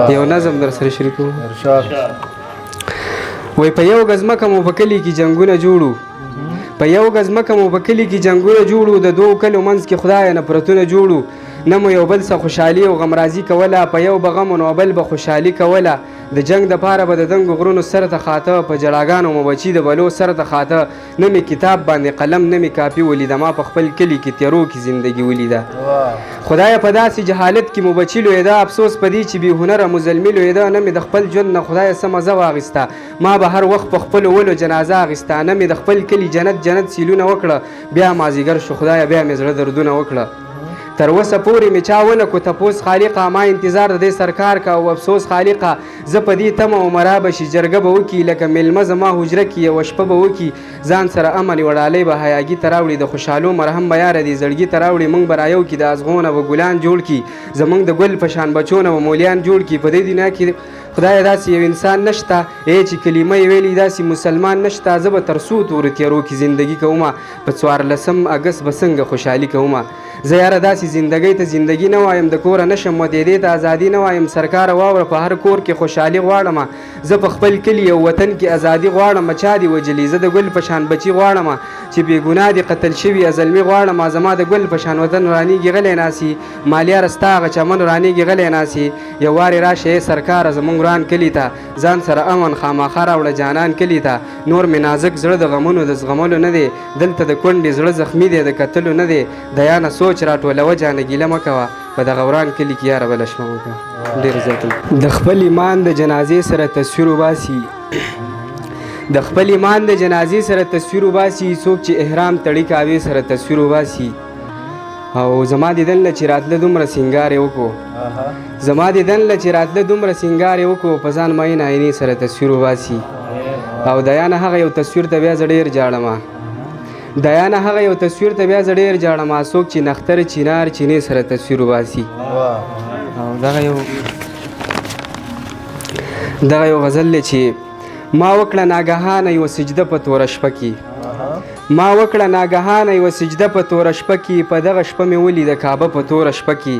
یو نظم در سره شریکوم. ارشاد. وای په یو ګز مکه مو په کلي کې جنګونه جوړو، په یو ګز مکه مو په کلي کې جنګونه جوړو، د دوو کلو منځ کې خدایه نفرتونه جوړو، نه مو یو بل څه خوشحالي او غمرازي کوله، په یو به غم نو بل به خوشحالي کوله، د جنګ دپاره به د دنګو غرونو سر ته خاته، په جړاګانو مو بچي د بلو سر ته خاته، نه مې کتاب باندې قلم نه مې کاپي ولیده، ما په خپل کلي کې تیرو کې زندګي ولیده. خدایه په داسې جهالت کې مو بچي لویده، افسوس په دې چې بې هنره مو زلمي لویده، نه مې د خپل ژوند نه خدایه څه مزه واخیسته، ما به هر وخت په خپلو ولو جنازه اخیسته، نه مې د خپل کلي جنت سیلونه وکړه، بیا مازدیګر شو خدایه بیا مې زړه دردونه وکړه. تر اوسه پورې مې چا ونه کو تپوس خالقه، ما انتظار د دې سرکار کا او افسوس خالقه، زه په دې تمه عمره به شي جرګه به وکړي، لکه میلمه زما حجره کې یوه شپه به وکړي، ځان سره امن وړالی به حیاګي ته راوړي، د خوشحالو مرهم به یاره دې زړګي ته راوړي، موږ به رایو کړي د ازغونه به ګلان جوړ کړي، زموږ د ګل په شان بچونه به مولیان جوړ کړي. په دې دنیا کې خدایه داسې یو انسان نشته چې کلمه یې ویلي داسې مسلمان نشته، زه به تر څو تورو تیرو کې زندګي کومه، په 14 اګست به څنګه خوشحالي کومه. زه یاره داسې زندګۍ ته زندګي نه وایم، د کوره نشم متېدې ته ازادي نه وایم، سرکاره واوره په هر کور کې خوشحالي غواړم، زه په خپل کلي او وطن کې ازادي غواړم، چا دې وجلي زه د ګل په شان بچي غواړم، چې بې ګناه دې قتل شوي ازلمي غواړم، زما د ګل په شان وطن رانیږي غلی ناسي، مالیاره ستا هغه چمن رانیږي غلی ناسي، یو وارې راشه سرکاره زموږ وران کلي ته، ځان سره امن خامخا راوړه جانان کلي ته، نور مې نازک زړه د غمونو د زغملو نه دی، دلته د کونډې زړه زخمي دی د کتلو نه دی، دیانه سوچ راټولوه جانه ګیله مه کوه، په دغه وران کلي کې یاره بله شپه مه کوه. ډېر زیات د خپل ایمان د جنازې سره تصویر وباسي، د خپل ایمان د جنازې سره تصویر وباسي، څوک چې احرام تړي کعبې سره تصویر وباسي، او زما دیدن له چې راتله دومره سینګار یې وکړو، زما دیدن له چې راتله دومره سینګار یې وکړو، په ځان مین آینې سره تصویر وباسي، او دیانه هغه یو تصویر ته بیا زه ډېر جاړم، دیانه هغه یو تصویر ته بیا زه ډېر جاړم، څوک چې نختر چینار چینې سره تصویر وباسي. او دغه یو غزل دی چې ما وکړه ناګهانه یوه سجده په توره شپه کې، ما وکړه ناګهانه یوه سجده په توره شپه کې، په دغه شپه مې ولیده کعبه په توره شپه کې،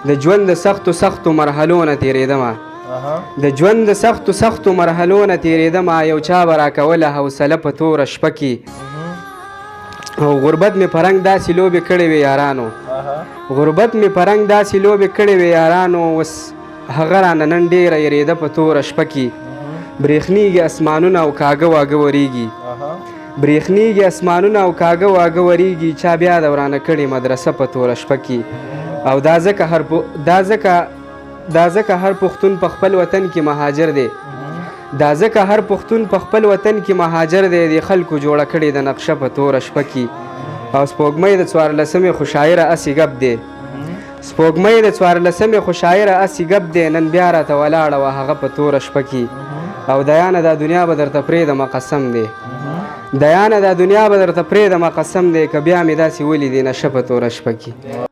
د ژوند د سختو مرحلو نه تېرېدمه، د ژوند د سختو مرحلو نه تېرېدمه، یو چا به راکوله حوصله په توره شپه کې، او غربت مې په رنګ داسې لوبې کړې وې یارانو، غربت مې په رنګ داسې لوبې کړې وې یارانو، اوس هغه رانه نن ډېره یېرېده په توره شپه کې، برېښنیږي اسمانونه او کاږه واږه ورېږي، برېښنیږي اسمانونه او کاږه واږه ورېږي، چا بیا د ورانه کړې مدرسه په توره شپه کې، او دا ځکه هر پښتون په خپل وطن کې مهاجر دی، دا ځکه هر پښتون په خپل وطن کې مهاجر دی، د خلکو جوړه کړې د نقشه په توره شپه کې، او سپوږمۍ د 14مې خو شاعره اسې ګپ دی، سپوږمۍ د 14مې خو شاعره اسې ګپ دی، نن بیا راته ولاړه وه هغه په توره شپه کې، او دیانه دا دنیا به درته پرېږدمه قسم دی، دیانه دا دنیا به درته پرېږدمه قسم دی، که بیا مې داسې ولیدې نشه په توره شپه کې.